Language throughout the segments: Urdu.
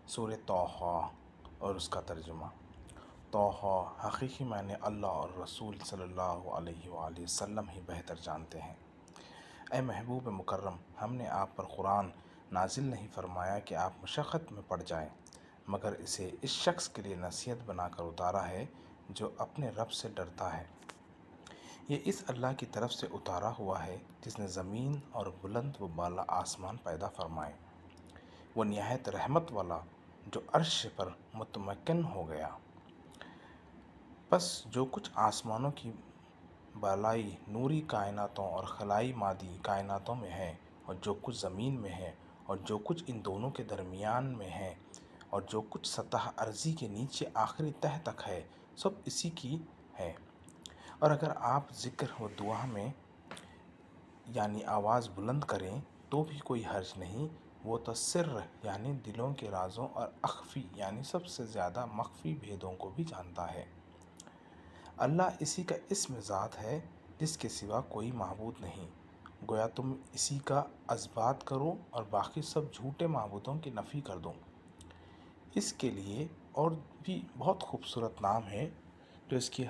سورہ طٰہٰ اور اس کا ترجمہ۔ طٰہٰ حقیقی معنی اللہ اور رسول صلی اللہ علیہ وآلہ وسلم ہی بہتر جانتے ہیں۔ اے محبوب مکرم، ہم نے آپ پر قرآن نازل نہیں فرمایا کہ آپ مشقت میں پڑ جائیں، مگر اسے اس شخص کے لیے نصیحت بنا کر اتارا ہے جو اپنے رب سے ڈرتا ہے۔ یہ اس اللہ کی طرف سے اتارا ہوا ہے جس نے زمین اور بلند و بالا آسمان پیدا فرمائے۔ وہ نہایت رحمت والا جو عرش پر متمکن ہو گیا۔ پس جو کچھ آسمانوں کی بالائی نوری کائناتوں اور خلائی مادی کائناتوں میں ہے، اور جو کچھ زمین میں ہے، اور جو کچھ ان دونوں کے درمیان میں ہے، اور جو کچھ سطح ارضی کے نیچے آخری تہہ تک ہے، سب اسی کی ہے۔ اور اگر آپ ذکر و دعا میں یعنی آواز بلند کریں تو بھی کوئی حرج نہیں، وہ تو سر یعنی دلوں کے رازوں اور اخفی یعنی سب سے زیادہ مخفی بھیدوں کو بھی جانتا ہے۔ اللہ اسی کا اسم ذات ہے جس کے سوا کوئی معبود نہیں، گویا تم اسی کا اثبات کرو اور باقی سب جھوٹے معبودوں کی نفی کر دو۔ اس کے لیے اور بھی بہت خوبصورت نام ہیں جو اس کی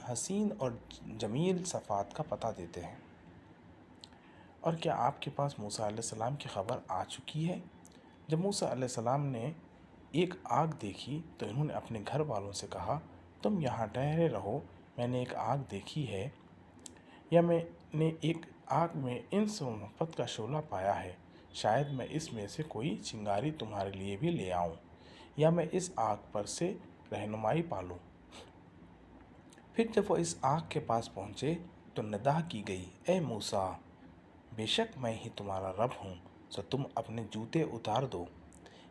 حسین اور جمیل صفات کا پتہ دیتے ہیں۔ اور کیا آپ کے پاس موسیٰ علیہ السلام کی خبر آ چکی ہے؟ جب موسیٰ علیہ السلام نے ایک آگ دیکھی تو انہوں نے اپنے گھر والوں سے کہا، تم یہاں ٹھہرے رہو، میں نے ایک آگ دیکھی ہے، یا میں نے ایک آگ میں انس و محبت کا شعلہ پایا ہے، شاید میں اس میں سے کوئی چنگاری تمہارے لیے بھی لے آؤں، یا میں اس آگ پر سے رہنمائی پالوں۔ پھر جب وہ اس آگ کے پاس پہنچے تو ندا کی گئی، اے موسیٰ، بے شک میں ہی تمہارا رب ہوں، سو تم اپنے جوتے اتار دو،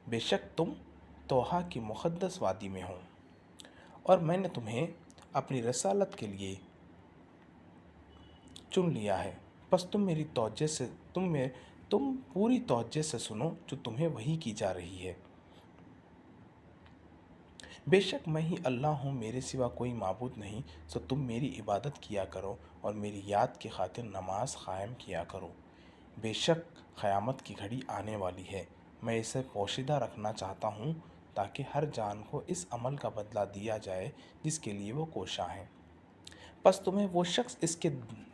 بے شک تم طٰہٰ کی مقدس وادی میں ہو، اور میں نے تمہیں اپنی رسالت کے لیے چن لیا ہے۔ پس تم پوری توجہ سے سنو جو تمہیں وحی کی جا رہی ہے۔ بے شک میں ہی اللہ ہوں، میرے سوا کوئی معبود نہیں، سو تم میری عبادت کیا کرو اور میری یاد کی خاطر نماز قائم کیا کرو۔ بے شک قیامت کی گھڑی آنے والی ہے، میں اسے پوشیدہ رکھنا چاہتا ہوں تاکہ ہر جان کو اس عمل کا بدلہ دیا جائے جس کے لیے وہ کوشاں ہے۔ پس تمہیں وہ شخص اس کے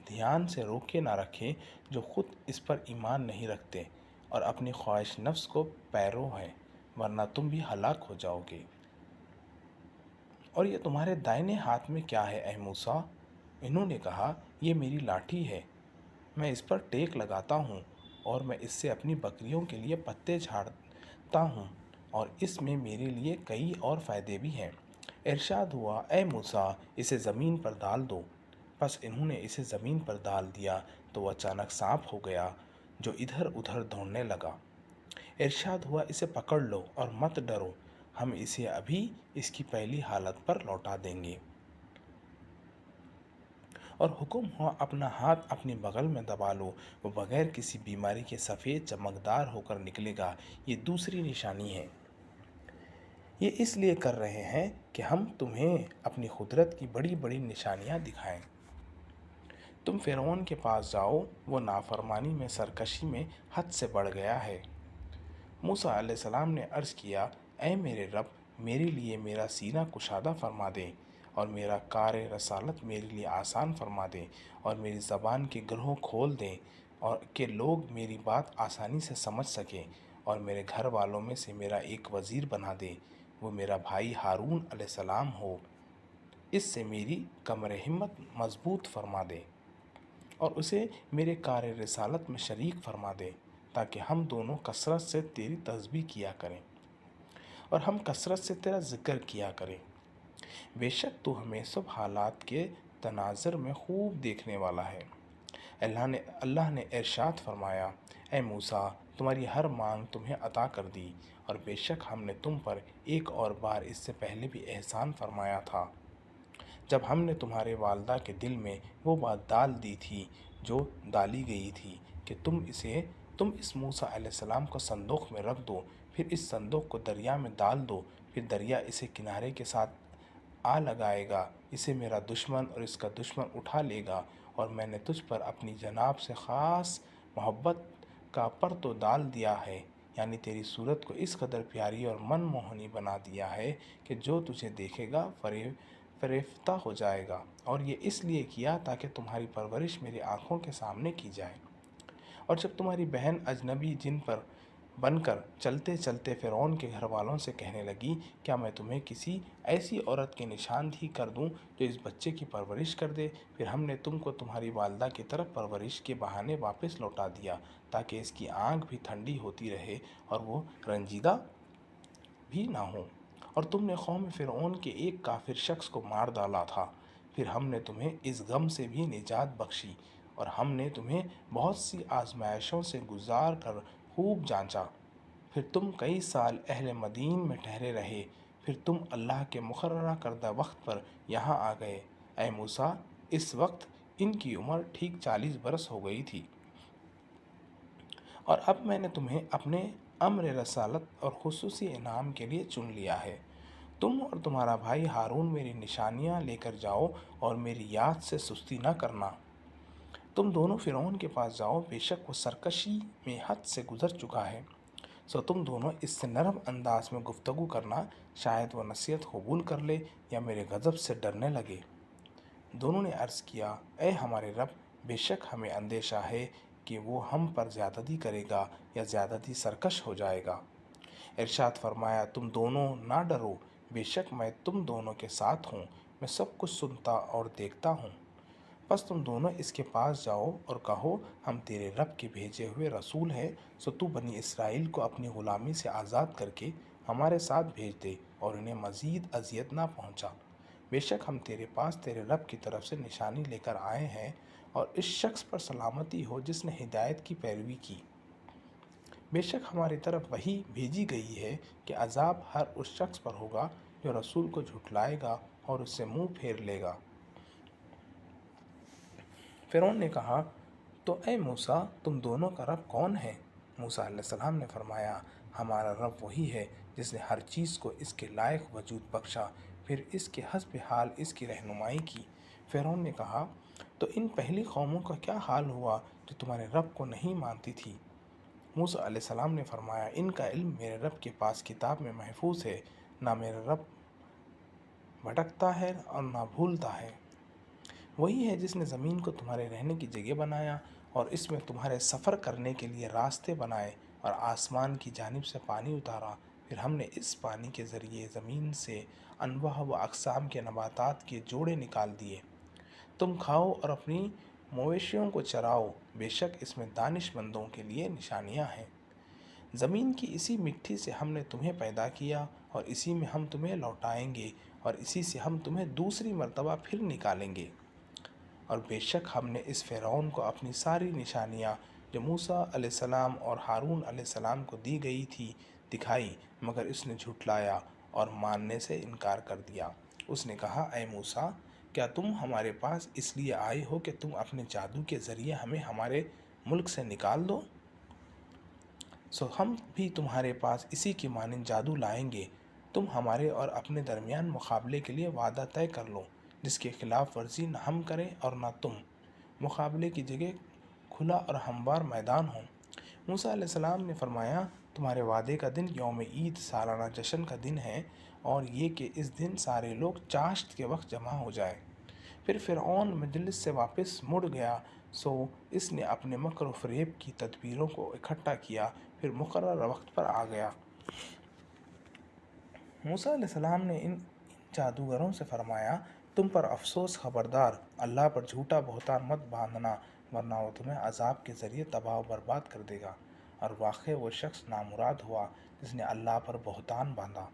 دھیان سے روکے نہ رکھے جو خود اس پر ایمان نہیں رکھتے اور اپنی خواہش نفس کو پیرو ہیں، ورنہ تم بھی ہلاک ہو جاؤ گے۔ اور یہ تمہارے دائیں ہاتھ میں کیا ہے اے موسیٰ؟ انہوں نے کہا، یہ میری لاٹھی ہے، میں اس پر ٹیک لگاتا ہوں اور میں اس سے اپنی بکریوں کے لیے پتے جھاڑتا ہوں، اور اس میں میرے لیے کئی اور فائدے بھی ہیں۔ ارشاد ہوا، اے موسیٰ، اسے زمین پر ڈال دو۔ پس انہوں نے اسے زمین پر ڈال دیا تو وہ اچانک سانپ ہو گیا جو ادھر ادھر دوڑنے لگا۔ ارشاد ہوا، اسے پکڑ لو اور مت ڈرو، ہم اسے ابھی اس کی پہلی حالت پر لوٹا دیں گے۔ اور حکم ہوا، اپنا ہاتھ اپنی بغل میں دبا لو، وہ بغیر کسی بیماری کے سفید چمکدار ہو کر نکلے گا۔ یہ دوسری نشانی ہے۔ یہ اس لیے کر رہے ہیں کہ ہم تمہیں اپنی قدرت کی بڑی بڑی نشانیاں دکھائیں۔ تم فرعون کے پاس جاؤ، وہ نافرمانی میں سرکشی میں حد سے بڑھ گیا ہے۔ موسیٰ علیہ السلام نے عرض کیا، اے میرے رب، میرے لیے میرا سینہ کشادہ فرما دے اور میرا کار رسالت میرے لیے آسان فرما دے، اور میری زبان کے گرہ کھول دیں اور کہ لوگ میری بات آسانی سے سمجھ سکیں، اور میرے گھر والوں میں سے میرا ایک وزیر بنا دے، وہ میرا بھائی ہارون علیہ السلام ہو، اس سے میری کمر ہمت مضبوط فرما دے اور اسے میرے کار رسالت میں شریک فرما دے، تاکہ ہم دونوں کثرت سے تیری تسبیح کیا کریں اور ہم کثرت سے تیرا ذکر کیا کریں۔ بے شک تو ہمیں سب حالات کے تناظر میں خوب دیکھنے والا ہے۔ اللہ نے ارشاد فرمایا، اے موسیٰ، تمہاری ہر مانگ تمہیں عطا کر دی، اور بے شک ہم نے تم پر ایک اور بار اس سے پہلے بھی احسان فرمایا تھا، جب ہم نے تمہارے والدہ کے دل میں وہ بات ڈال دی تھی جو ڈالی گئی تھی کہ تم اس موسیٰ علیہ السلام کو صندوق میں رکھ دو، پھر اس صندوق کو دریا میں ڈال دو، پھر دریا اسے کنارے کے ساتھ آ لگائے گا، اسے میرا دشمن اور اس کا دشمن اٹھا لے گا، اور میں نے تجھ پر اپنی جناب سے خاص محبت کا پرتو ڈال دیا ہے، یعنی تیری صورت کو اس قدر پیاری اور من موہنی بنا دیا ہے کہ جو تجھے دیکھے گا فریفتہ ہو جائے گا، اور یہ اس لیے کیا تاکہ تمہاری پرورش میری آنکھوں کے سامنے کی جائے۔ اور جب تمہاری بہن اجنبی جن پر بن کر چلتے چلتے فرعون کے گھر والوں سے کہنے لگی، کیا میں تمہیں کسی ایسی عورت کی نشاندہی کر دوں جو اس بچے کی پرورش کر دے؟ پھر ہم نے تم کو تمہاری والدہ کی طرف پرورش کے بہانے واپس لوٹا دیا تاکہ اس کی آنکھ بھی ٹھنڈی ہوتی رہے اور وہ رنجیدہ بھی نہ ہو۔ اور تم نے قوم فرعون کے ایک کافر شخص کو مار ڈالا تھا۔ پھر ہم نے تمہیں اس غم سے بھی نجات بخشی، اور ہم نے تمہیں بہت سی آزمائشوں سے گزار کر خوب جانچا۔ پھر تم کئی سال اہل مدین میں ٹھہرے رہے، پھر تم اللہ کے مقررہ کردہ وقت پر یہاں آ گئے۔ اے موسیٰ، اس وقت ان کی عمر ٹھیک 40 برس ہو گئی تھی، اور اب میں نے تمہیں اپنے امر رسالت اور خصوصی انعام کے لیے چن لیا ہے۔ تم اور تمہارا بھائی ہارون میری نشانیاں لے کر جاؤ اور میری یاد سے سستی نہ کرنا۔ تم دونوں فرعون کے پاس جاؤ، بے شک وہ سرکشی میں حد سے گزر چکا ہے۔ سو تم دونوں اس سے نرم انداز میں گفتگو کرنا، شاید وہ نصیحت قبول کر لے یا میرے غضب سے ڈرنے لگے۔ دونوں نے عرض کیا، اے ہمارے رب، بے شک ہمیں اندیشہ ہے کہ وہ ہم پر زیادتی کرے گا یا زیادتی سرکش ہو جائے گا۔ ارشاد فرمایا، تم دونوں نہ ڈرو، بے شک میں تم دونوں کے ساتھ ہوں، میں سب کچھ سنتا اور دیکھتا ہوں۔ بس تم دونوں اس کے پاس جاؤ اور کہو، ہم تیرے رب کے بھیجے ہوئے رسول ہیں، سو تو بنی اسرائیل کو اپنی غلامی سے آزاد کر کے ہمارے ساتھ بھیج دے اور انہیں مزید اذیت نہ پہنچا۔ بے شک ہم تیرے پاس تیرے رب کی طرف سے نشانی لے کر آئے ہیں، اور اس شخص پر سلامتی ہو جس نے ہدایت کی پیروی کی۔ بے شک ہماری طرف وحی بھیجی گئی ہے کہ عذاب ہر اس شخص پر ہوگا جو رسول کو جھٹلائے گا اور اس سے منہ پھیر لے گا۔ فرعون نے کہا، تو اے موسیٰ، تم دونوں کا رب کون ہے؟ موسیٰ علیہ السلام نے فرمایا، ہمارا رب وہی ہے جس نے ہر چیز کو اس کے لائق وجود بخشا، پھر اس کے حسب حال اس کی رہنمائی کی۔ فرعون نے کہا، تو ان پہلی قوموں کا کیا حال ہوا جو تمہارے رب کو نہیں مانتی تھی؟ موسیٰ علیہ السلام نے فرمایا، ان کا علم میرے رب کے پاس کتاب میں محفوظ ہے، نہ میرا رب بھٹکتا ہے اور نہ بھولتا ہے۔ وہی ہے جس نے زمین کو تمہارے رہنے کی جگہ بنایا اور اس میں تمہارے سفر کرنے کے لیے راستے بنائے، اور آسمان کی جانب سے پانی اتارا، پھر ہم نے اس پانی کے ذریعے زمین سے انواع و اقسام کے نباتات کے جوڑے نکال دیے۔ تم کھاؤ اور اپنی مویشیوں کو چراؤ، بے شک اس میں دانش مندوں کے لیے نشانیاں ہیں۔ زمین کی اسی مٹی سے ہم نے تمہیں پیدا کیا اور اسی میں ہم تمہیں لوٹائیں گے، اور اسی سے ہم تمہیں دوسری مرتبہ پھر نکالیں گے۔ اور بے شک ہم نے اس فرعون کو اپنی ساری نشانیاں جو موسیٰ علیہ السلام اور ہارون علیہ السلام کو دی گئی تھی دکھائی، مگر اس نے جھٹلایا اور ماننے سے انکار کر دیا۔ اس نے کہا، اے موسیٰ، کیا تم ہمارے پاس اس لیے آئے ہو کہ تم اپنے جادو کے ذریعے ہمیں ہمارے ملک سے نکال دو؟ سو ہم بھی تمہارے پاس اسی کی مانند جادو لائیں گے۔ تم ہمارے اور اپنے درمیان مقابلے کے لیے وعدہ طے کر لو، جس کی خلاف ورزی نہ ہم کریں اور نہ تم۔ مقابلے کی جگہ کھلا اور ہموار میدان ہو۔ موسیٰ علیہ السلام نے فرمایا، تمہارے وعدے کا دن یوم عید سالانہ جشن کا دن ہے، اور یہ کہ اس دن سارے لوگ چاشت کے وقت جمع ہو جائیں۔ پھر فرعون مجلس سے واپس مڑ گیا، سو اس نے اپنے مکر و فریب کی تدبیروں کو اکٹھا کیا، پھر مقررہ وقت پر آ گیا۔ موسیٰ علیہ السلام نے ان جادوگروں سے فرمایا، تم پر افسوس، خبردار، اللہ پر جھوٹا بہتان مت باندھنا، ورنہ وہ تمہیں عذاب کے ذریعے تباہ و برباد کر دے گا۔ اور واقع وہ شخص نامراد ہوا جس نے اللہ پر بہتان باندھا۔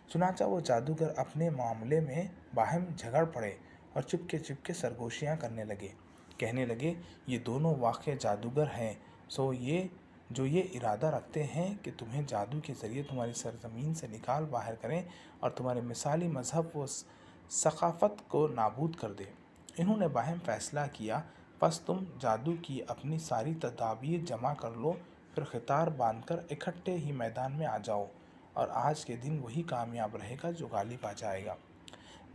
چنانچہ وہ جادوگر اپنے معاملے میں باہم جھگڑ پڑے اور چپکے سرگوشیاں کرنے لگے، کہنے لگے، یہ دونوں واقع جادوگر ہیں، سو یہ ارادہ رکھتے ہیں کہ تمہیں جادو کے ذریعے تمہاری سرزمین سے نکال باہر کریں اور تمہارے مثالی مذہب و ثقافت کو نابود کر دیں۔ انہوں نے باہم فیصلہ کیا، پس تم جادو کی اپنی ساری تدابیر جمع کر لو، پھر قطار باندھ کر اکٹھے ہی میدان میں آ جاؤ، اور آج کے دن وہی کامیاب رہے گا جو غالب آ جائے گا۔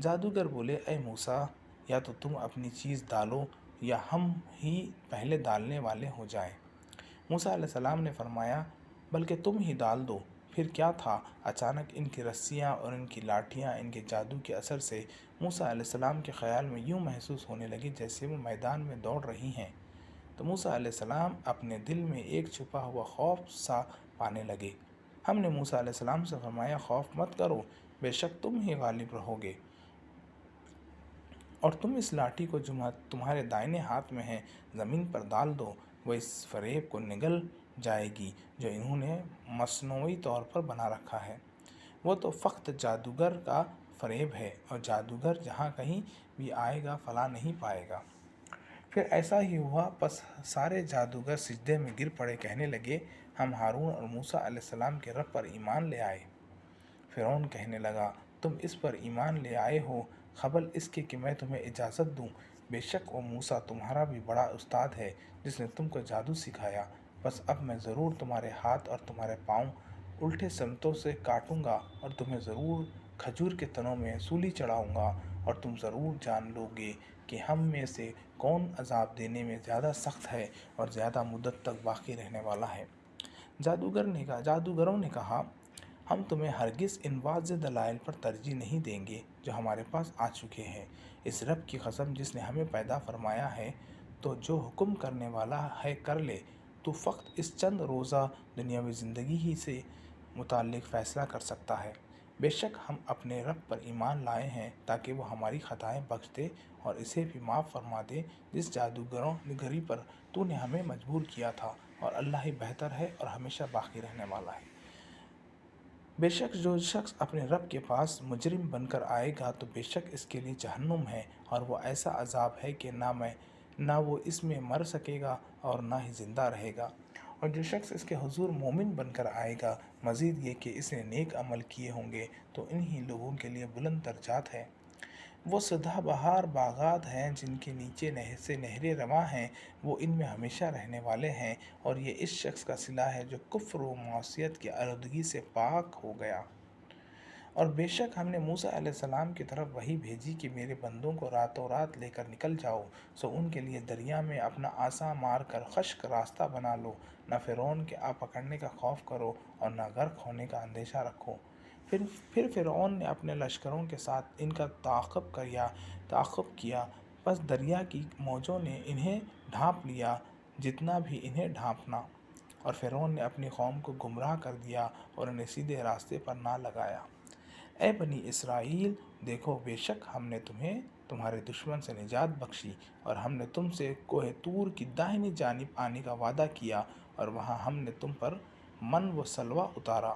جادوگر بولے، اے موسیٰ، یا تو تم اپنی چیز ڈالو یا ہم ہی پہلے ڈالنے والے ہو جائیں۔ موسیٰ علیہ السلام نے فرمایا، بلکہ تم ہی ڈال دو۔ پھر کیا تھا، اچانک ان کی رسیاں اور ان کی لاٹھیاں ان کے جادو کے اثر سے موسیٰ علیہ السلام کے خیال میں یوں محسوس ہونے لگی جیسے وہ میدان میں دوڑ رہی ہیں۔ تو موسیٰ علیہ السلام اپنے دل میں ایک چھپا ہوا خوف سا پانے لگے۔ ہم نے موسیٰ علیہ السلام سے فرمایا، خوف مت کرو، بے شک تم ہی غالب رہو گے، اور تم اس لاٹھی کو جو تمہارے دائیں ہاتھ میں ہے زمین پر ڈال دو، وہ اس فریب کو نگل جائے گی جو انہوں نے مصنوعی طور پر بنا رکھا ہے۔ وہ تو فقط جادوگر کا فریب ہے، اور جادوگر جہاں کہیں بھی آئے گا فلاں نہیں پائے گا۔ پھر ایسا ہی ہوا، پس سارے جادوگر سجدے میں گر پڑے، کہنے لگے، ہم ہارون اور موسیٰ علیہ السلام کے رب پر ایمان لے آئے۔ فرعون کہنے لگا، تم اس پر ایمان لے آئے ہو قبل اس کے کہ میں تمہیں اجازت دوں؟ بے شک وہ موسیٰ تمہارا بھی بڑا استاد ہے جس نے تم کو جادو سکھایا۔ بس اب میں ضرور تمہارے ہاتھ اور تمہارے پاؤں الٹے سمتوں سے کاٹوں گا، اور تمہیں ضرور کھجور کے تنوں میں سولی چڑھاؤں گا، اور تم ضرور جان لو گے کہ ہم میں سے کون عذاب دینے میں زیادہ سخت ہے اور زیادہ مدت تک باقی رہنے والا ہے۔ جادوگروں نے کہا، ہم تمہیں ہرگز ان واضح دلائل پر ترجیح نہیں دیں گے جو ہمارے پاس آ چکے ہیں۔ اس رب کی قسم جس نے ہمیں پیدا فرمایا ہے، تو جو حکم کرنے والا ہے کر لے۔ تو فقط اس چند روزہ دنیاوی زندگی ہی سے متعلق فیصلہ کر سکتا ہے۔ بے شک ہم اپنے رب پر ایمان لائے ہیں تاکہ وہ ہماری خطائیں بخش دے اور اسے بھی معاف فرما دے جس جادوگری پر تو نے ہمیں مجبور کیا تھا، اور اللہ ہی بہتر ہے اور ہمیشہ باقی رہنے والا ہے۔ بے شک جو شخص اپنے رب کے پاس مجرم بن کر آئے گا تو بے شک اس کے لیے جہنم ہے، اور وہ ایسا عذاب ہے کہ نہ وہ اس میں مر سکے گا اور نہ ہی زندہ رہے گا۔ اور جو شخص اس کے حضور مومن بن کر آئے گا، مزید یہ کہ اس نے نیک عمل کیے ہوں گے، تو انہی لوگوں کے لیے بلند درجات ہیں۔ وہ سدھا بہار باغات ہیں جن کے نیچے سے نہریں رواں ہیں، وہ ان میں ہمیشہ رہنے والے ہیں، اور یہ اس شخص کا صلہ ہے جو کفر و معصیت کی آلودگی سے پاک ہو گیا۔ اور بے شک ہم نے موسیٰ علیہ السلام کی طرف وحی بھیجی کہ میرے بندوں کو راتوں رات لے کر نکل جاؤ، سو ان کے لیے دریا میں اپنا عصا مار کر خشک راستہ بنا لو، نہ فرعون کے آ پکڑنے کا خوف کرو اور نہ غرق ہونے کا اندیشہ رکھو۔ پھر فرعون نے اپنے لشکروں کے ساتھ ان کا تعاقب کیا، پس دریا کی موجوں نے انہیں ڈھانپ لیا جتنا بھی انہیں ڈھانپنا، اور فرعون نے اپنی قوم کو گمراہ کر دیا اور انہیں سیدھے راستے پر نہ لگایا۔ اے بنی اسرائیل، دیکھو بے شک ہم نے تمہیں تمہارے دشمن سے نجات بخشی، اور ہم نے تم سے کوہ طور کی داہنی جانب آنے کا وعدہ کیا، اور وہاں ہم نے تم پر من و سلوہ اتارا،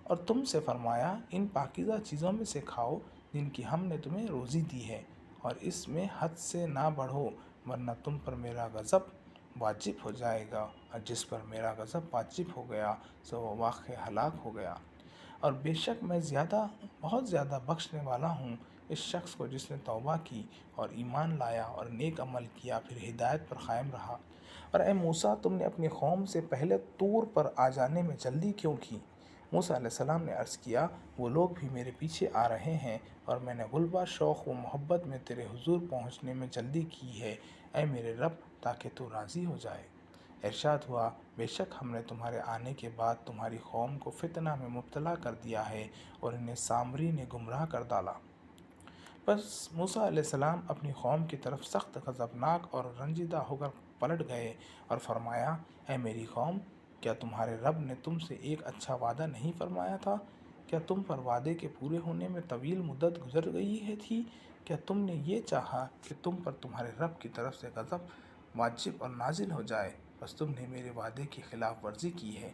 اور تم سے فرمایا، ان پاکیزہ چیزوں میں سے کھاؤ جن کی ہم نے تمہیں روزی دی ہے، اور اس میں حد سے نہ بڑھو، ورنہ تم پر میرا غضب واجب ہو جائے گا، اور جس پر میرا غضب واجب ہو گیا سو وہ واقع ہلاک ہو گیا۔ اور بے شک میں بہت زیادہ بخشنے والا ہوں اس شخص کو جس نے توبہ کی اور ایمان لایا اور نیک عمل کیا، پھر ہدایت پر قائم رہا۔ اور اے موسیٰ، تم نے اپنی قوم سے پہلے طور پر آ جانے میں جلدی کیوں کی؟ موسیٰ علیہ السلام نے عرض کیا، وہ لوگ بھی میرے پیچھے آ رہے ہیں، اور میں نے غلبہ شوق و محبت میں تیرے حضور پہنچنے میں جلدی کی ہے، اے میرے رب، تاکہ تو راضی ہو جائے۔ ارشاد ہوا، بے شک ہم نے تمہارے آنے کے بعد تمہاری قوم کو فتنہ میں مبتلا کر دیا ہے، اور انہیں سامری نے گمراہ کر ڈالا۔ بس موسیٰ علیہ السلام اپنی قوم کی طرف سخت غضبناک اور رنجیدہ ہو کر پلٹ گئے اور فرمایا، اے میری قوم، کیا تمہارے رب نے تم سے ایک اچھا وعدہ نہیں فرمایا تھا؟ کیا تم پر وعدے کے پورے ہونے میں طویل مدت گزر گئی تھی؟ کیا تم نے یہ چاہا کہ تم پر تمہارے رب کی طرف سے غضب واجب اور نازل ہو جائے؟ بس تم نے میرے وعدے کی خلاف ورزی کی ہے۔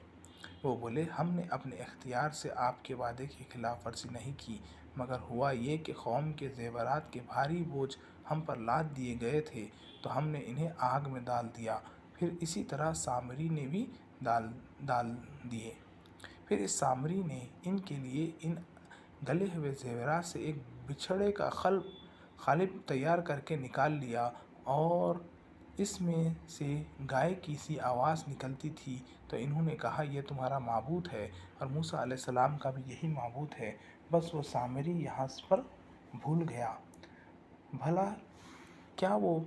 وہ بولے، ہم نے اپنے اختیار سے آپ کے وعدے کی خلاف ورزی نہیں کی، مگر ہوا یہ کہ قوم کے زیورات کے بھاری بوجھ ہم پر لاد دیے گئے تھے تو ہم نے انہیں آگ میں ڈال دیا، پھر اسی طرح سامری نے بھی ڈال دیے۔ پھر اس سامری نے ان کے لیے ان گلے ہوئے زیورات سے ایک بچھڑے کا قالب تیار کر کے نکال لیا، اور اس میں سے گائے کی سی آواز نکلتی تھی، تو انہوں نے کہا، یہ تمہارا معبود ہے، اور موسیٰ علیہ السلام کا بھی یہی معبود ہے۔ بس وہ سامری یہاں پر بھول گیا۔ بھلا کیا وہ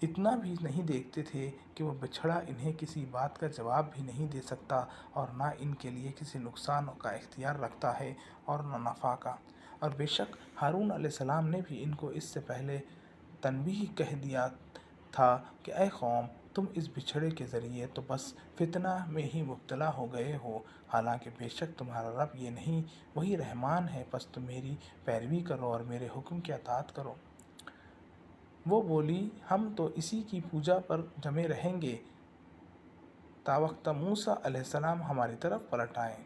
اتنا بھی نہیں دیکھتے تھے کہ وہ بچھڑا انہیں کسی بات کا جواب بھی نہیں دے سکتا اور نہ ان کے لیے کسی نقصان کا اختیار رکھتا ہے اور نہ نفع کا۔ اور بے شک ہارون علیہ السلام نے بھی ان کو اس سے پہلے تنبیہ کہہ دیا تھا کہ اے قوم، تم اس بچھڑے کے ذریعے تو بس فتنہ میں ہی مبتلا ہو گئے ہو، حالانکہ بے شک تمہارا رب یہ نہیں، وہی رحمان ہے، پس تم میری پیروی کرو اور میرے حکم کی اطاعت کرو۔ وہ بولی، ہم تو اسی کی پوجا پر جمے رہیں گے تا وقت موسیٰ علیہ السلام ہماری طرف پلٹ آئیں۔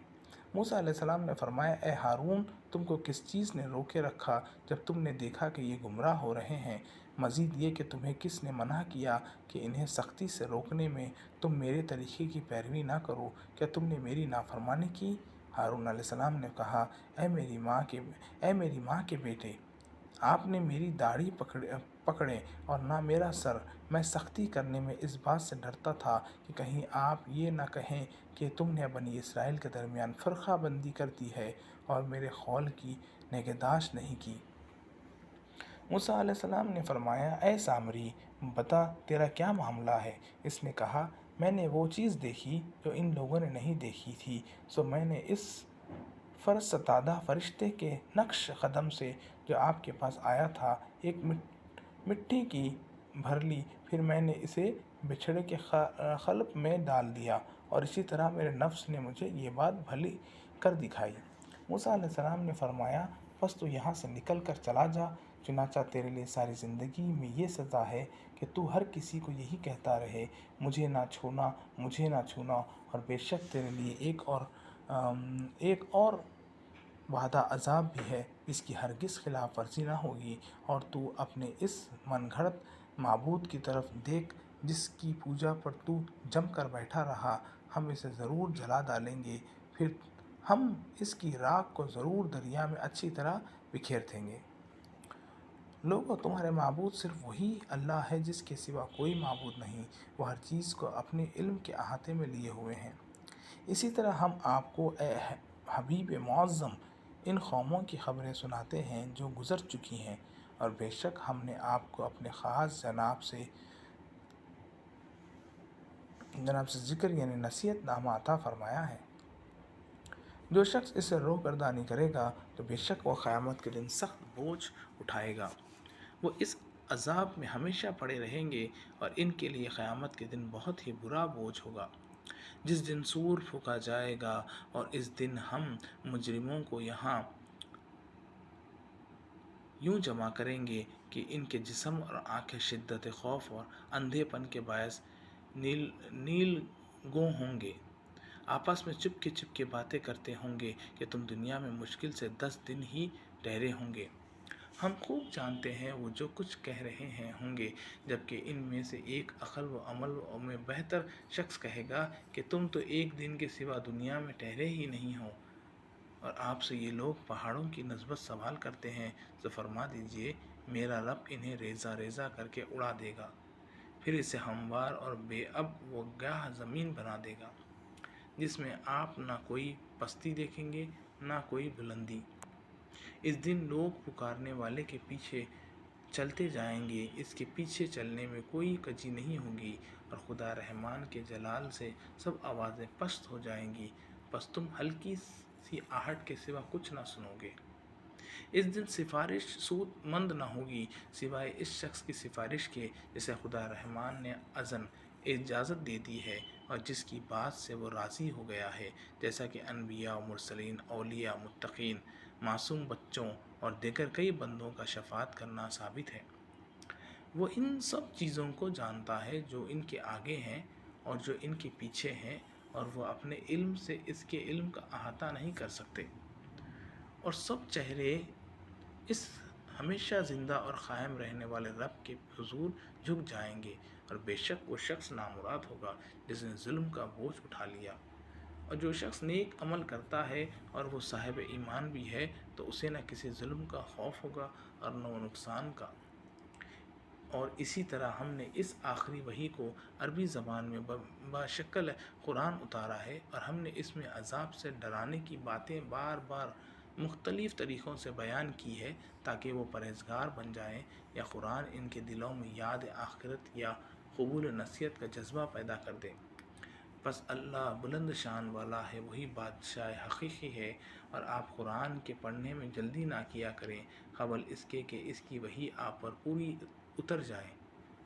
موسیٰ علیہ السلام نے فرمایا، اے ہارون، تم کو کس چیز نے روکے رکھا جب تم نے دیکھا کہ یہ گمراہ ہو رہے ہیں؟ مزید یہ کہ تمہیں کس نے منع کیا کہ انہیں سختی سے روکنے میں تم میرے طریقے کی پیروی نہ کرو؟ کیا تم نے میری نافرمانی کی؟ ہارون علیہ السلام نے کہا، اے میری ماں کے بیٹے، آپ نے میری داڑھی پکڑے اور نہ میرا سر۔ میں سختی کرنے میں اس بات سے ڈرتا تھا کہ کہیں آپ یہ نہ کہیں کہ تم نے بنی اسرائیل کے درمیان فرقہ بندی کر دی ہے اور میرے قول کی نگہداشت نہیں کی۔ موسیٰ علیہ السلام نے فرمایا، اے سامری، بتا تیرا کیا معاملہ ہے؟ اس نے کہا، میں نے وہ چیز دیکھی جو ان لوگوں نے نہیں دیکھی تھی، سو میں نے اس فرستادہ فرشتے کے نقش قدم سے جو آپ کے پاس آیا تھا ایک مٹی کی بھر لی، پھر میں نے اسے بچھڑے کے قلب میں ڈال دیا اور اسی طرح میرے نفس نے مجھے یہ بات بھلی کر دکھائی۔ موسیٰ علیہ السلام نے فرمایا، پس تو یہاں سے نکل کر چلا جا، چنانچہ تیرے لیے ساری زندگی میں یہ سزا ہے کہ تو ہر کسی کو یہی کہتا رہے، مجھے نہ چھونا، مجھے نہ چھونا، اور بے شک تیرے لیے ایک اور وعدہ عذاب بھی ہے جس کی ہرگز خلاف ورزی نہ ہوگی، اور تو اپنے اس من گھڑت معبود کی طرف دیکھ جس کی پوجا پر تو جم کر بیٹھا رہا، ہم اسے ضرور جلا ڈالیں گے، پھر ہم اس کی راکھ کو ضرور دریا میں اچھی طرح بکھیر دیں گے۔ لوگوں، تمہارے معبود صرف وہی اللہ ہے جس کے سوا کوئی معبود نہیں، وہ ہر چیز کو اپنے علم کے احاطے میں لیے ہوئے ہیں۔ اسی طرح ہم آپ کو اے حبیب معظم ان قوموں کی خبریں سناتے ہیں جو گزر چکی ہیں، اور بے شک ہم نے آپ کو اپنے خاص جناب سے ذکر یعنی نصیحت نامہ عطا فرمایا ہے۔ جو شخص اسے روگردانی کرے گا تو بے شک وہ قیامت کے دن سخت بوجھ اٹھائے گا، وہ اس عذاب میں ہمیشہ پڑے رہیں گے، اور ان کے لیے قیامت کے دن بہت ہی برا بوجھ ہوگا، جس دن سور پھونکا جائے گا، اور اس دن ہم مجرموں کو یوں جمع کریں گے کہ ان کے جسم اور آنکھیں شدت خوف اور اندھے پن کے باعث نیل گوں ہوں گے، آپس میں چپ کے باتیں کرتے ہوں گے کہ تم دنیا میں مشکل سے 10 دن ہی ٹھہرے ہوں گے، ہم خوب جانتے ہیں وہ جو کچھ کہہ رہے ہوں گے، جبکہ ان میں سے ایک عقل و عمل میں بہتر شخص کہے گا کہ تم تو ایک دن کے سوا دنیا میں ٹھہرے ہی نہیں ہو، اور آپ سے یہ لوگ پہاڑوں کی نسبت سوال کرتے ہیں، تو فرما دیجئے میرا رب انہیں ریزہ ریزہ کر کے اڑا دے گا، پھر اسے ہموار اور بے اب و گاہ زمین بنا دے گا، جس میں آپ نہ کوئی پستی دیکھیں گے نہ کوئی بلندی۔ اس دن لوگ پکارنے والے کے پیچھے چلتے جائیں گے، اس کے پیچھے چلنے میں کوئی کجی نہیں ہوگی، اور خدا رحمان کے جلال سے سب آوازیں پست ہو جائیں گی، بس تم ہلکی سی آہٹ کے سوا کچھ نہ سنو گے۔ اس دن سفارش سود مند نہ ہوگی سوائے اس شخص کی سفارش کے جسے خدا رحمان نے اجازت دے دی ہے اور جس کی بات سے وہ راضی ہو گیا ہے، جیسا کہ انبیاء و مرسلین، اولیاء، متقین، معصوم بچوں اور دیگر کئی بندوں کا شفاعت کرنا ثابت ہے۔ وہ ان سب چیزوں کو جانتا ہے جو ان کے آگے ہیں اور جو ان کے پیچھے ہیں، اور وہ اپنے علم سے اس کے علم کا احاطہ نہیں کر سکتے، اور سب چہرے اس ہمیشہ زندہ اور قائم رہنے والے رب کے حضور جھک جائیں گے، اور بے شک وہ شخص نامراد ہوگا جس نے ظلم کا بوجھ اٹھا لیا، اور جو شخص نیک عمل کرتا ہے اور وہ صاحب ایمان بھی ہے تو اسے نہ کسی ظلم کا خوف ہوگا اور نہ وہ نقصان کا۔ اور اسی طرح ہم نے اس آخری وحی کو عربی زبان میں بشکل قرآن اتارا ہے، اور ہم نے اس میں عذاب سے ڈرانے کی باتیں بار بار مختلف طریقوں سے بیان کی ہے تاکہ وہ پرہیزگار بن جائیں، یا قرآن ان کے دلوں میں یاد آخرت یا قبول نصیحت کا جذبہ پیدا کر دے۔ بس اللہ بلند شان والا ہے، وہی بادشاہ حقیقی ہے، اور آپ قرآن کے پڑھنے میں جلدی نہ کیا کریں قبل اس کے کہ اس کی وحی آپ پر پوری اتر جائے،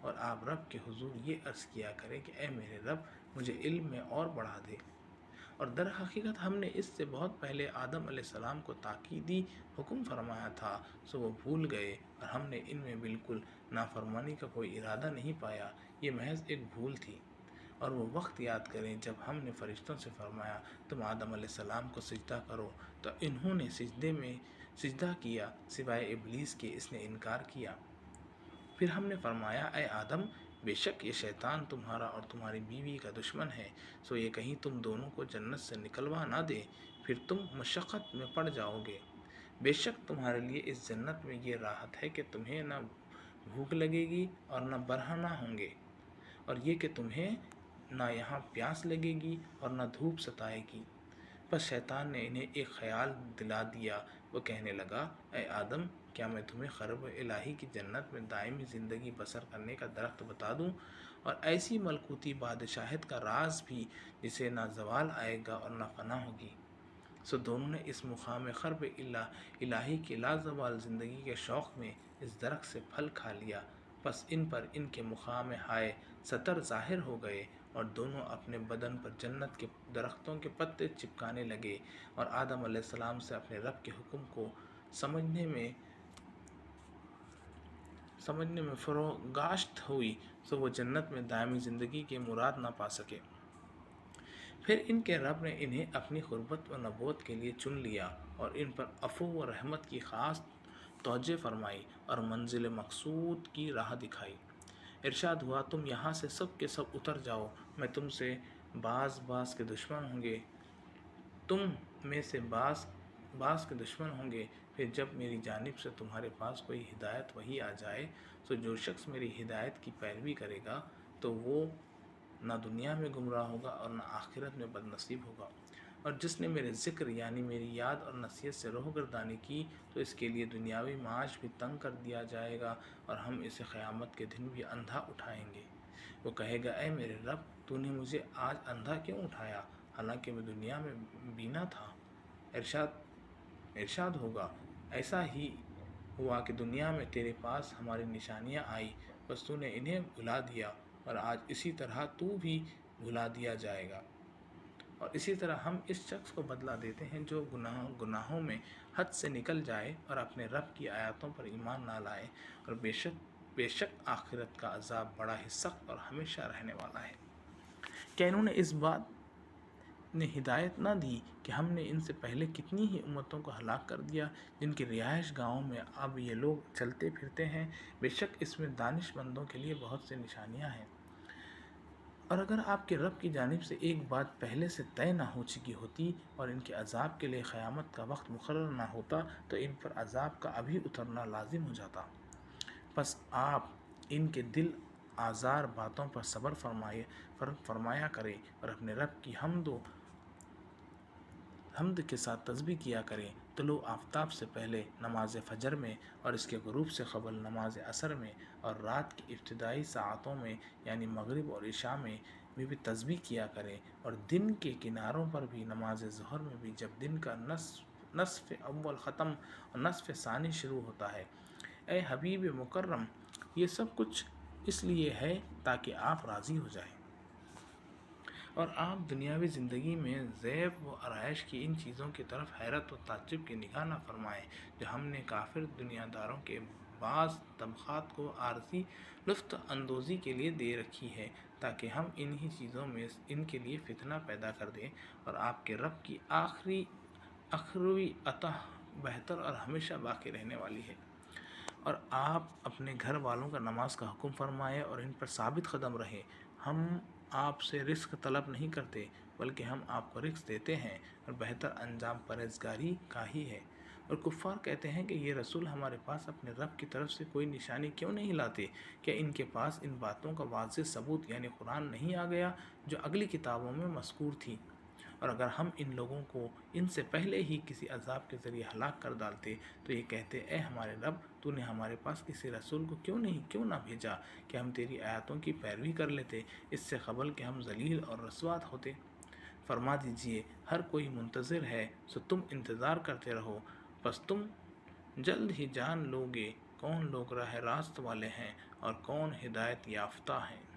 اور آپ رب کے حضور یہ عرض کیا کریں کہ اے میرے رب، مجھے علم میں اور بڑھا دے۔ اور در حقیقت ہم نے اس سے بہت پہلے آدم علیہ السلام کو تاکیدی حکم فرمایا تھا، سو وہ بھول گئے، اور ہم نے ان میں بالکل نافرمانی کا کوئی ارادہ نہیں پایا، یہ محض ایک بھول تھی۔ اور وہ وقت یاد کریں جب ہم نے فرشتوں سے فرمایا تم آدم علیہ السلام کو سجدہ کرو، تو انہوں نے سجدہ کیا سوائے ابلیس کے، اس نے انکار کیا۔ پھر ہم نے فرمایا اے آدم، بے شک یہ شیطان تمہارا اور تمہاری بیوی کا دشمن ہے، سو یہ کہیں تم دونوں کو جنت سے نکلوا نہ دے، پھر تم مشقت میں پڑ جاؤ گے۔ بے شک تمہارے لیے اس جنت میں یہ راحت ہے کہ تمہیں نہ بھوک لگے گی اور نہ برہنہ ہوں گے، اور یہ کہ تمہیں نہ یہاں پیاس لگے گی اور نہ دھوپ ستائے گی۔ بس شیطان نے انہیں ایک خیال دلا دیا، وہ کہنے لگا اے آدم، کیا میں تمہیں خرب الہی کی جنت میں دائمی زندگی بسر کرنے کا درخت بتا دوں، اور ایسی ملکوتی بادشاہت کا راز بھی جسے نہ زوال آئے گا اور نہ فنا ہوگی۔ سو دونوں نے اس مقام خرب الہی کی لازوال زندگی کے شوق میں اس درخت سے پھل کھا لیا، پس ان پر ان کے مقام ہائے سطر ظاہر ہو گئے، اور دونوں اپنے بدن پر جنت کے درختوں کے پتے چپکانے لگے، اور آدم علیہ السلام سے اپنے رب کے حکم کو سمجھنے میں فروگاشت ہوئی، سو وہ جنت میں دائمی زندگی کی مراد نہ پا سکے۔ پھر ان کے رب نے انہیں اپنی قربت و نبوت کے لیے چن لیا، اور ان پر عفو و رحمت کی خاص توجہ فرمائی، اور منزل مقصود کی راہ دکھائی۔ ارشاد ہوا تم یہاں سے سب کے سب اتر جاؤ، میں تم سے بعض کے دشمن ہوں گے، تم میں سے بعض کے دشمن ہوں گے۔ پھر جب میری جانب سے تمہارے پاس کوئی ہدایت وحی آ جائے، تو جو شخص میری ہدایت کی پیروی کرے گا تو وہ نہ دنیا میں گمراہ ہوگا اور نہ آخرت میں بد نصیب ہوگا، اور جس نے میرے ذکر یعنی میری یاد اور نصیحت سے روگردانی کی، تو اس کے لیے دنیاوی معاش بھی تنگ کر دیا جائے گا، اور ہم اسے قیامت کے دن بھی اندھا اٹھائیں گے۔ وہ کہے گا اے میرے رب، تو نے مجھے آج اندھا کیوں اٹھایا، حالانکہ میں دنیا میں بینا تھا۔ ارشاد ہوگا ایسا ہی ہوا کہ دنیا میں تیرے پاس ہماری نشانیاں آئی، بس تو نے انہیں بھلا دیا، اور آج اسی طرح تو بھی بھلا دیا جائے گا۔ اور اسی طرح ہم اس شخص کو بدلہ دیتے ہیں جو گناہوں میں حد سے نکل جائے اور اپنے رب کی آیاتوں پر ایمان نہ لائے، اور بے شک آخرت کا عذاب بڑا ہی سخت اور ہمیشہ رہنے والا ہے۔ کیا انہوں نے اس بات نے ہدایت نہ دی کہ ہم نے ان سے پہلے کتنی ہی امتوں کو ہلاک کر دیا جن کی رہائش گاہوں میں اب یہ لوگ چلتے پھرتے ہیں؟ بے شک اس میں دانش مندوں کے لیے بہت سی نشانیاں ہیں۔ اور اگر آپ کے رب کی جانب سے ایک بات پہلے سے طے نہ ہو چکی ہوتی اور ان کے عذاب کے لیے قیامت کا وقت مقرر نہ ہوتا، تو ان پر عذاب کا ابھی اترنا لازم ہو جاتا۔ پس آپ ان کے دل آزار باتوں پر صبر فرمایا کریں، اور اپنے رب کی حمد کے ساتھ تسبیح کیا کریں، طلوع آفتاب سے پہلے نماز فجر میں، اور اس کے غروب سے قبل نماز عصر میں، اور رات کی ابتدائی ساعتوں میں یعنی مغرب اور عشاء میں بھی تسبیح کیا کریں، اور دن کے کناروں پر بھی نماز ظہر میں بھی جب دن کا نصف اول ختم اور نصف ثانی شروع ہوتا ہے۔ اے حبیب مکرم، یہ سب کچھ اس لیے ہے تاکہ آپ راضی ہو جائیں، اور آپ دنیاوی زندگی میں زیب و آرائش کی ان چیزوں کی طرف حیرت و تعجب کی نگاہ نہ فرمائیں جو ہم نے کافر دنیا داروں کے بعض طبقات کو عارضی لطف اندوزی کے لیے دے رکھی ہے، تاکہ ہم انہی چیزوں میں ان کے لیے فتنہ پیدا کر دیں، اور آپ کے رب کی اخروی عطا بہتر اور ہمیشہ باقی رہنے والی ہے۔ اور آپ اپنے گھر والوں کا نماز کا حکم فرمائے اور ان پر ثابت قدم رہیں۔ ہم آپ سے رزق طلب نہیں کرتے، بلکہ ہم آپ کو رزق دیتے ہیں، اور بہتر انجام پرہیزگاری کا ہی ہے۔ اور کفار کہتے ہیں کہ یہ رسول ہمارے پاس اپنے رب کی طرف سے کوئی نشانی کیوں نہیں لاتے؟ کیا ان کے پاس ان باتوں کا واضح ثبوت یعنی قرآن نہیں آ گیا جو اگلی کتابوں میں مذکور تھی؟ اور اگر ہم ان لوگوں کو ان سے پہلے ہی کسی عذاب کے ذریعے ہلاک کر ڈالتے تو یہ کہتے اے ہمارے رب تو نے ہمارے پاس کسی رسول کو کیوں نہ بھیجا کہ ہم تیری آیاتوں کی پیروی کر لیتے، اس سے قبل کہ ہم ذلیل اور رسوات ہوتے۔ فرما دیجئے ہر کوئی منتظر ہے، سو تم انتظار کرتے رہو، پس تم جلد ہی جان لو گے کون لوگ راہ راست والے ہیں اور کون ہدایت یافتہ ہیں۔